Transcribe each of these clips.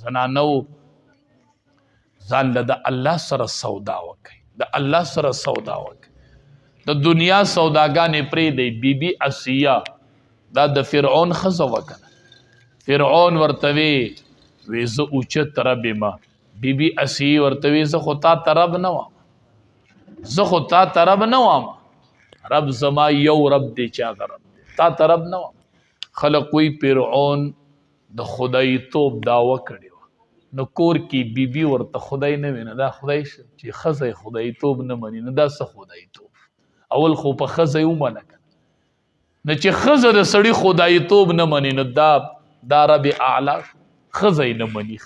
زنانو ځان له د الله سره سودا وکړئ، د الله سره سودا وکړئ. د دنیا سوداګانې پرېږدئ. بیبي اسیه دا د فرعون ښځه وکړه. فرعون ورته وی زه اوچت رب یم. بیبي اسیه ورته وی زه خو تا ته رب نه وم، زه خو تا ته رب نه وم، رب زما یو رب دی چې هغه رب دی، تا ته رب نه وم. خلق وی فرعون د خدای توب دعوه کړې وه، نو کور کې بیبي ورته خدای نه وي، نه دا خدای شه چې ښځه خدای توب نه مني، نه دا څه خدای توب. اول خو په ښځه یې ومنه که نه چې ښځه د سړي خدای توب نه مني، نو دا رب اعلی ښځه یې نه مني.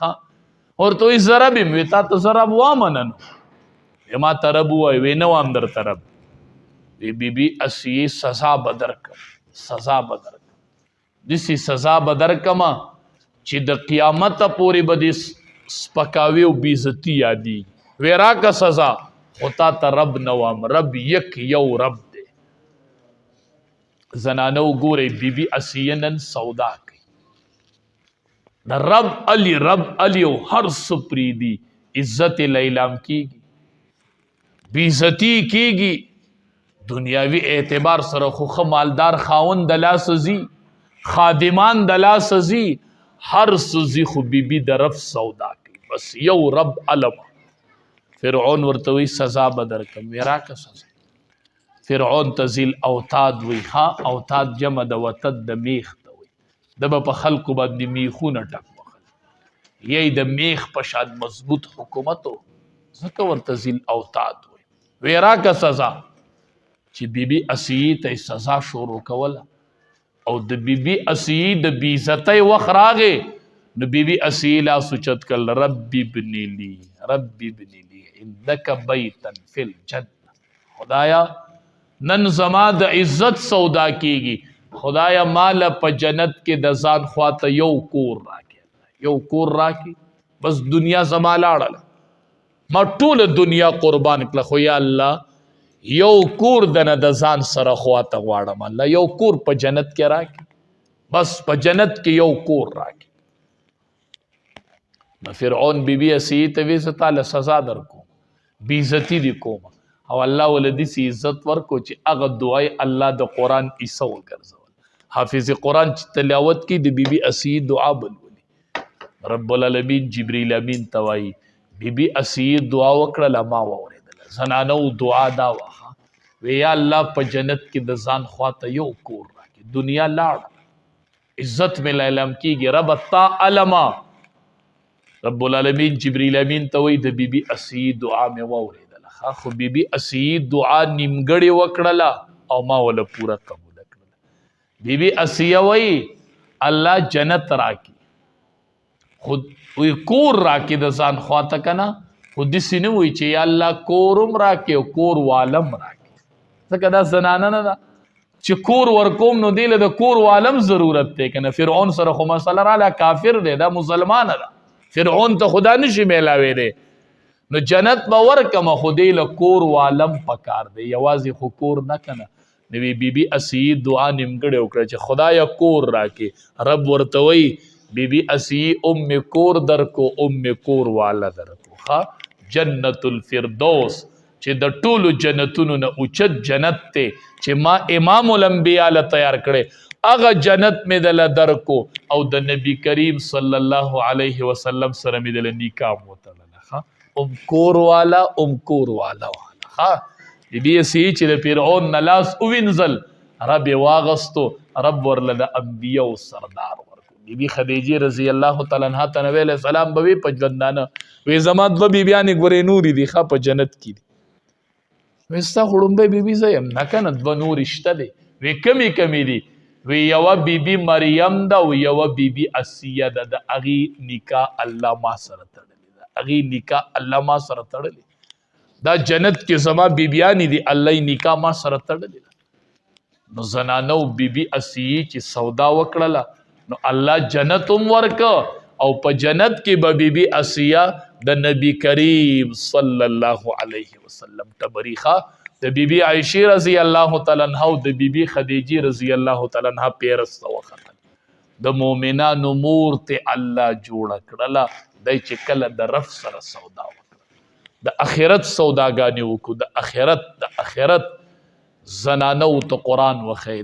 ورته وایي زه رب یم. وی تا ته زه رب وامنه نو ما ته رب ووایه. وی نه وام درته رب. وی بیبي اسیې سزا به درکړم، سزا به درکړم، داسې سزا به درکړمه چې د قیامته پورې به دې سپکاوي او بېعزتي یادېږي. وی راکه سزا، خو تا ته رب نه وام، رب یک یو رب دی. زنانو ګورئ بیبي اسیه نن سودا کوي، د رب علی او هر څه پرېږدي، عزت یې لیلام کېږي، بېعزتي کېږي. دنیاوي اعتبار سره خو ښه مالدار خاوند د لاسه ځي، خادمان د لاسه ځي، هر څه ځي، خو بیبي د رب سودا کوي، بس یو رب علم. فرعون ورته وی سزا به درکړم. وی راکه سزا. فرعون ته ذیل اوتاد وی. اوتاد جمع د وتد د میخ ته وی. د به په خلکو باندې میخونه ټک وخل، یی د میخ په شان مضبوط حکومت و، ځکه ورته ذیل اوتاد وی. وی راکه سزا. چې بیبي اسیې ته سزا شروع کوله او د بیبي اسیې د بېعزتۍ وخت راغې، نو بیبي اسیې لاس اوچت کړل، رب ابني لي، رب ابني لي عندك بیتا فی الجنه. خدایا نن زما د عزت سودا کېږي، خدایا ماله په جنت کې د ځان خواته یو کور راکې، یو کور راکې، بس دنیا زما لاړله، ما ټوله دنیا قربان کړه، خو یا الله یو کور دنه د ځان سره خواته غواړم، الله یو کور په جنت کې راکې، بس په جنت کې یو کور راکې. نو فرعون بیبي اسیې ته وی زه تاله سزا در کوم، بېعزتي دې کوم، او الله ول داسې عزت ورکو چې هغه دعای الله د قرآن عیسه وګرځول. حافظ قرآن چې تلاوت کوي د بیبي اسیې دعا بلولي، رب العالمین جبریل امین ته وایي بیبي اسیې دعا وکړله، ما واورېدله. زنانو دعا دا وه، وی یا الله په جنت کې د ځان خواته یو کور راکې، دنیا لاړه، عزت مې لیلام کېږي، رب تا علما. رب العالمین جبریل امین ته وایي د بیبي اسیې دعا مې واورېدله، خو بیبي اسیې دعا نیمګړې وکړله او ما وله پوره قبوله کړله. بیبي اسیه وایي الله جنت راکې، خود وی کور راکې د ځان خواته که نه، خو داسې نه وایي چې یا الله کور هم راکې او کور والم راکې، ځکه دا زنانه نه ده چې کور ورکوم نو دی له د کور والم ضرورت دی که نه. فرعون سره خو مسله راله، کافر دی، دا مسلمانه ده، فرعون ته خدا نشي میلاوی دی، نو جنت به ورکمه، خو دی له کور والم پکار دی، یوازې خو کور نه که نه. نو بیبي اسیې دعا نیمګړې وکړه چې خدایه کور راکې. رب ورته وایي بیبي اسیې ام کور درکو، ام کور والا درکو. جنت الفردوس چې د ټولو جنتونو نه اوچت جنت دی چې ما امام الانبیاء له تیار کړی، هغه جنت مې دله درکو او د نبی کریم صلی الله علیه وسلم سره مې دله نکاح وتړله. ام کور والا، ام کور والا والا. بیبي اسیې چې د فرعون نه لاس ووینځل، رب یې واغستو، رب ورله د انبیاو سردار ورکو. بیبي خدیجې رضی الله تعالی عنها ته نبی علیه السلام به وی په ژوندانه وی زما دوه بیبیانې ګورې نورې دي، ښه په جنت کې دي. وی ستا خو ړومبی بیبي زه یم، نه که نه دوه نورې شته دی. وی کمې دي؟ وی یوه بیبي مریم ده او یوه بیبي اسیه ده، د هغې نکاح الله ما سره تړلی ده، هغې نکاح الله ما سره تړلی. دا جنت کې زما بیبیانې دي، الله یې نکاح ما سره تړلی ده. نو زنانو بیبي اسیې چې سودا وکړله، نو الله جنت هم ورکه، او په جنت کې به بیبي اسیه د نبی کریم صلی الله علیه وسلم تبریخه د بیبي عایشې رضی الله تعالی عنها او د بیبي خدیجې رضی الله تعالی عنها پیرسته وختل. د مؤمنانو مور ته الله جوړه کړله دی چې کله د رب سره سودا وکړه د اخرت سوداګانې وکړو د اخرت زنانو ته قرآن وښی